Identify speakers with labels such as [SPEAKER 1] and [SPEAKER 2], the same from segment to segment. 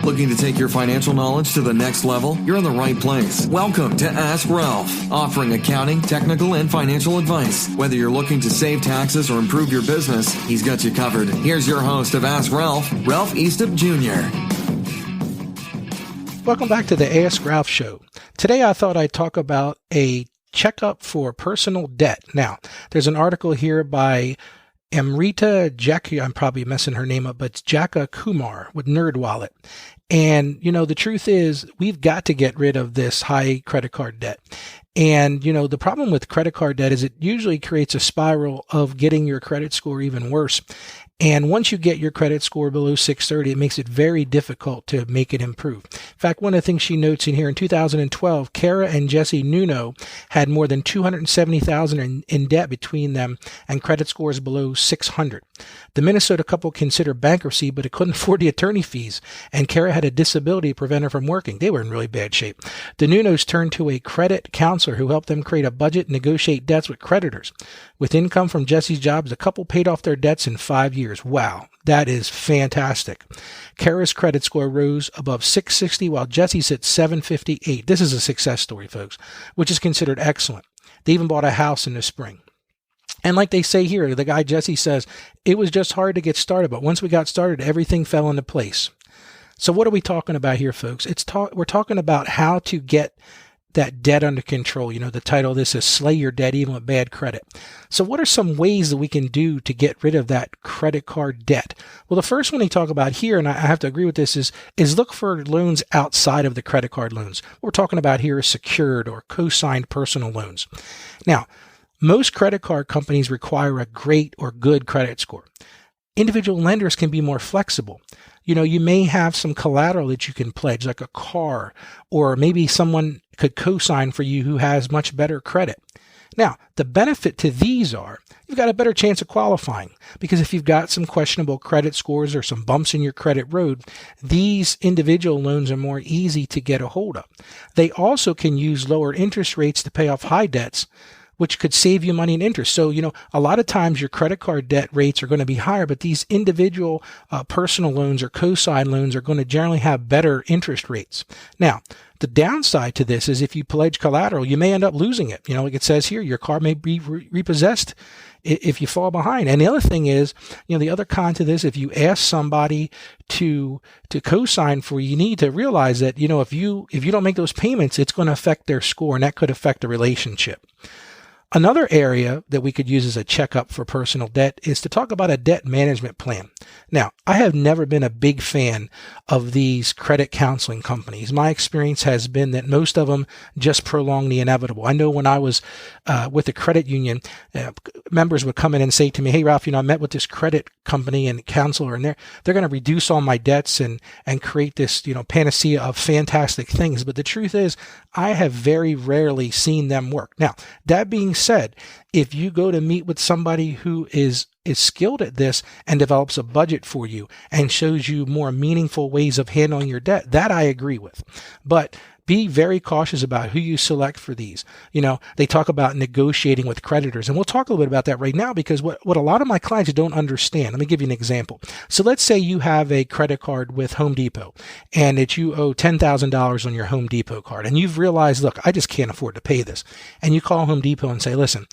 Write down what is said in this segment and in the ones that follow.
[SPEAKER 1] Looking to take your financial knowledge to the next level? You're in the right place. Welcome to Ask Ralph, offering accounting, technical, and financial advice. Whether you're looking to save taxes or improve your business, he's got you covered. Here's your host of Ask Ralph, Ralph Eastup Jr.
[SPEAKER 2] Welcome back to the Ask Ralph Show. Today I thought I'd talk about a checkup for personal debt. Now, there's an article here by Amrita Jackie, I'm probably messing her name up, but it's Jaka Kumar with NerdWallet. And, the truth is we've got to get rid of this high credit card debt. And, the problem with credit card debt is it usually creates a spiral of getting your credit score even worse. And once you get your credit score below 630, it makes it very difficult to make it improve. In fact, one of the things she notes in here, in 2012, Kara and Jesse Nuno had more than $270,000 in debt between them and credit scores below 600. The Minnesota couple considered bankruptcy, but it couldn't afford the attorney fees, and Kara had a disability to prevent her from working. They were in really bad shape. The Nunos turned to a credit counselor who helped them create a budget and negotiate debts with creditors. With income from Jesse's jobs, the couple paid off their debts in 5 years. Wow, that is fantastic. Kara's credit score rose above 660 while Jesse's at 758. This is a success story, folks, which is considered excellent. They even bought a house in the spring. And like they say here, the guy Jesse says, it was just hard to get started, but once we got started, everything fell into place. So what are we talking about here, folks? We're talking about how to get that debt under control. The title of this is Slay Your Debt Even with Bad Credit. So what are some ways that we can do to get rid of that credit card debt? Well, the first one they talk about here, and I have to agree with this, is look for loans outside of the credit card loans. What we're talking about here is secured or co-signed personal loans. Now, most credit card companies require a great or good credit score. Individual lenders can be more flexible. You may have some collateral that you can pledge, like a car, or maybe someone could co-sign for you who has much better credit. Now, the benefit to these are you've got a better chance of qualifying, because if you've got some questionable credit scores or some bumps in your credit road, these individual loans are more easy to get a hold of. They also can use lower interest rates to pay off high debts, which could save you money in interest. So, a lot of times your credit card debt rates are going to be higher, but these individual personal loans or co-sign loans are going to generally have better interest rates. Now, the downside to this is if you pledge collateral, you may end up losing it. Like it says here, your car may be repossessed if you fall behind. And the other thing is, the other con to this, if you ask somebody to co-sign for you, you need to realize that, if you don't make those payments, it's going to affect their score, and that could affect the relationship. Another area that we could use as a checkup for personal debt is to talk about a debt management plan. Now, I have never been a big fan of these credit counseling companies. My experience has been that most of them just prolong the inevitable. I know when I was with a credit union, members would come in and say to me, "Hey, Ralph, I met with this credit company and counselor, and they're going to reduce all my debts and create this, panacea of fantastic things." But the truth is, I have very rarely seen them work. Now, that being said, if you go to meet with somebody who is skilled at this and develops a budget for you and shows you more meaningful ways of handling your debt, that I agree with. But be very cautious about who you select for these. They talk about negotiating with creditors, and we'll talk a little bit about that right now, because what a lot of my clients don't understand. Let me give you an example. So let's say you have a credit card with Home Depot and that you owe $10,000 on your Home Depot card, and you've realized, look, I just can't afford to pay this. And you call Home Depot and say, listen,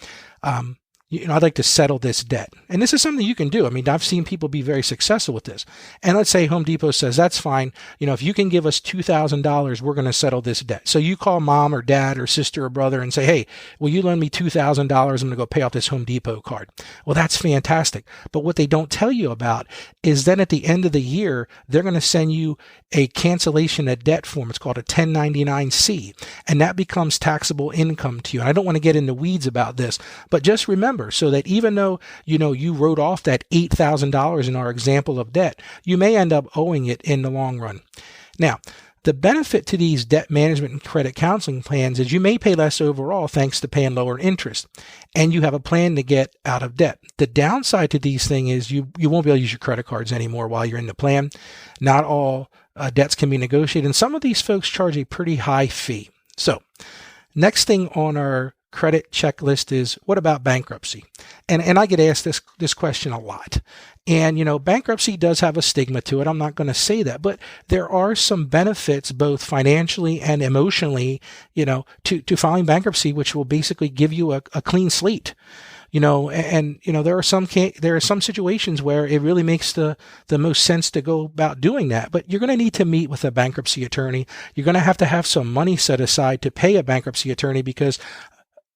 [SPEAKER 2] I'd like to settle this debt. And this is something you can do. I've seen people be very successful with this. And let's say Home Depot says, that's fine. If you can give us $2,000, we're going to settle this debt. So you call mom or dad or sister or brother and say, hey, will you lend me $2,000? I'm going to go pay off this Home Depot card. Well, that's fantastic. But what they don't tell you about is then at the end of the year, they're going to send you a cancellation of debt form. It's called a 1099-C. And that becomes taxable income to you. And I don't want to get into weeds about this, but just remember, so that even though, you wrote off that $8,000 in our example of debt, you may end up owing it in the long run. Now, the benefit to these debt management and credit counseling plans is you may pay less overall thanks to paying lower interest, and you have a plan to get out of debt. The downside to these things is you won't be able to use your credit cards anymore while you're in the plan. Not all debts can be negotiated, and some of these folks charge a pretty high fee. So, next thing on our credit checklist is, what about bankruptcy? And I get asked this question a lot. And, bankruptcy does have a stigma to it. I'm not going to say that, but there are some benefits, both financially and emotionally, to filing bankruptcy, which will basically give you a clean slate. There are some situations where it really makes the most sense to go about doing that. But you're going to need to meet with a bankruptcy attorney. You're going to have some money set aside to pay a bankruptcy attorney, because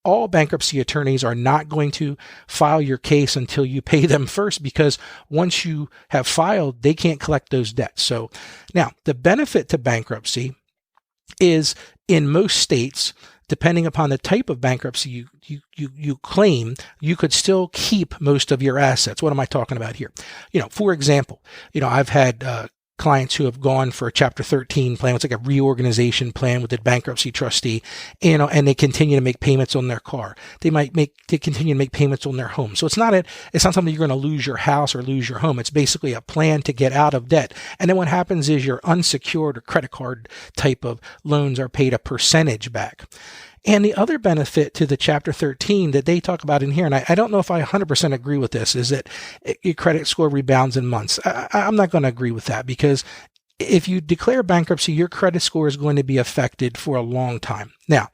[SPEAKER 2] all bankruptcy attorneys are not going to file your case until you pay them first, because once you have filed, they can't collect those debts. So now the benefit to bankruptcy is, in most states, depending upon the type of bankruptcy you claim, you could still keep most of your assets. What am I talking about here? For example, I've had clients who have gone for a Chapter 13 plan. It's like a reorganization plan with the bankruptcy trustee, and they continue to make payments on their car. They continue to make payments on their home. So it's not something you're going to lose your house or lose your home. It's basically a plan to get out of debt. And then what happens is your unsecured or credit card type of loans are paid a percentage back. And the other benefit to the Chapter 13 that they talk about in here, and I don't know if I 100% agree with this, is that your credit score rebounds in months. I'm not going to agree with that, because if you declare bankruptcy, your credit score is going to be affected for a long time. Now,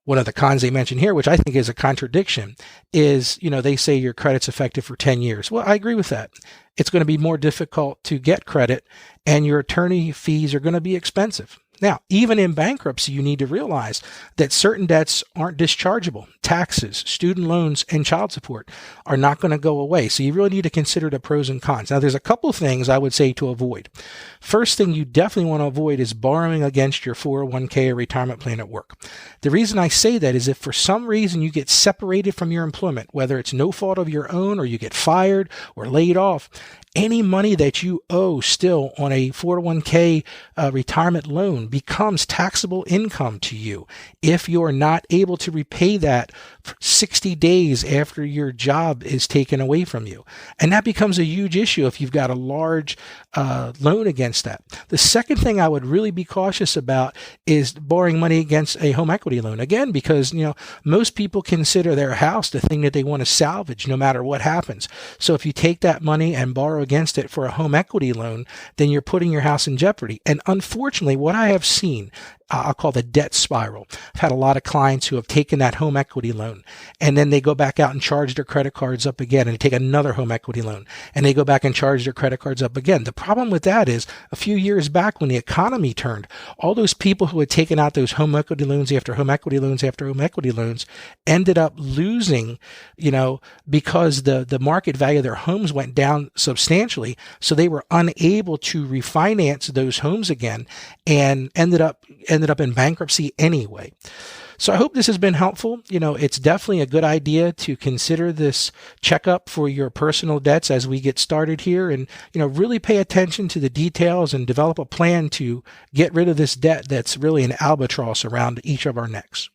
[SPEAKER 2] one of the cons they mention here, which I think is a contradiction, is, they say your credit's affected for 10 years. Well, I agree with that. It's going to be more difficult to get credit, and your attorney fees are going to be expensive. Now, even in bankruptcy, you need to realize that certain debts aren't dischargeable. Taxes, student loans, and child support are not going to go away. So you really need to consider the pros and cons. Now, there's a couple things I would say to avoid. First thing you definitely want to avoid is borrowing against your 401k or retirement plan at work. The reason I say that is if for some reason you get separated from your employment, whether it's no fault of your own or you get fired or laid off, any money that you owe still on a 401k retirement loan becomes taxable income to you if you're not able to repay that for 60 days after your job is taken away from you. And that becomes a huge issue if you've got a large loan against that. The second thing I would really be cautious about is borrowing money against a home equity loan. Again, because most people consider their house the thing that they want to salvage no matter what happens. So if you take that money and borrow against it for a home equity loan, then you're putting your house in jeopardy. And unfortunately, what I have seen, I'll call the debt spiral. I've had a lot of clients who have taken that home equity loan, and then they go back out and charge their credit cards up again, and they take another home equity loan, and they go back and charge their credit cards up again. The problem with that is, a few years back when the economy turned, all those people who had taken out those home equity loans after home equity loans after home equity loans ended up losing, because the market value of their homes went down substantially. So they were unable to refinance those homes again, and ended up in bankruptcy anyway. So I hope this has been helpful. It's definitely a good idea to consider this checkup for your personal debts as we get started here, and, really pay attention to the details and develop a plan to get rid of this debt that's really an albatross around each of our necks.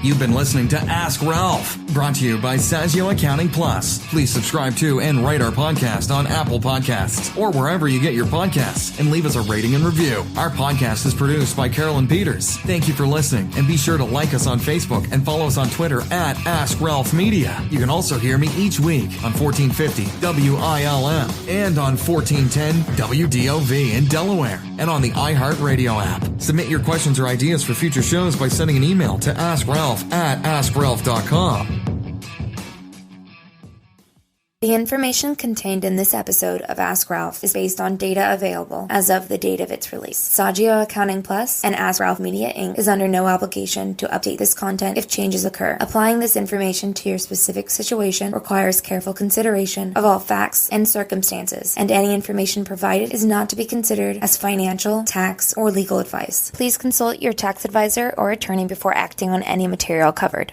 [SPEAKER 1] You've been listening to Ask Ralph, brought to you by Saggio Accounting Plus. Please subscribe to and rate our podcast on Apple Podcasts or wherever you get your podcasts, and leave us a rating and review. Our podcast is produced by Carolyn Peters. Thank you for listening, and be sure to like us on Facebook and follow us on Twitter at Ask Ralph Media. You can also hear me each week on 1450 WILM and on 1410 WDOV in Delaware, and on the iHeartRadio app. Submit your questions or ideas for future shows by sending an email to AskRalph@AskRalph.com.
[SPEAKER 3] The information contained in this episode of Ask Ralph is based on data available as of the date of its release. Saggio Accounting Plus and Ask Ralph Media Inc. is under no obligation to update this content if changes occur. Applying this information to your specific situation requires careful consideration of all facts and circumstances, and any information provided is not to be considered as financial, tax, or legal advice. Please consult your tax advisor or attorney before acting on any material covered.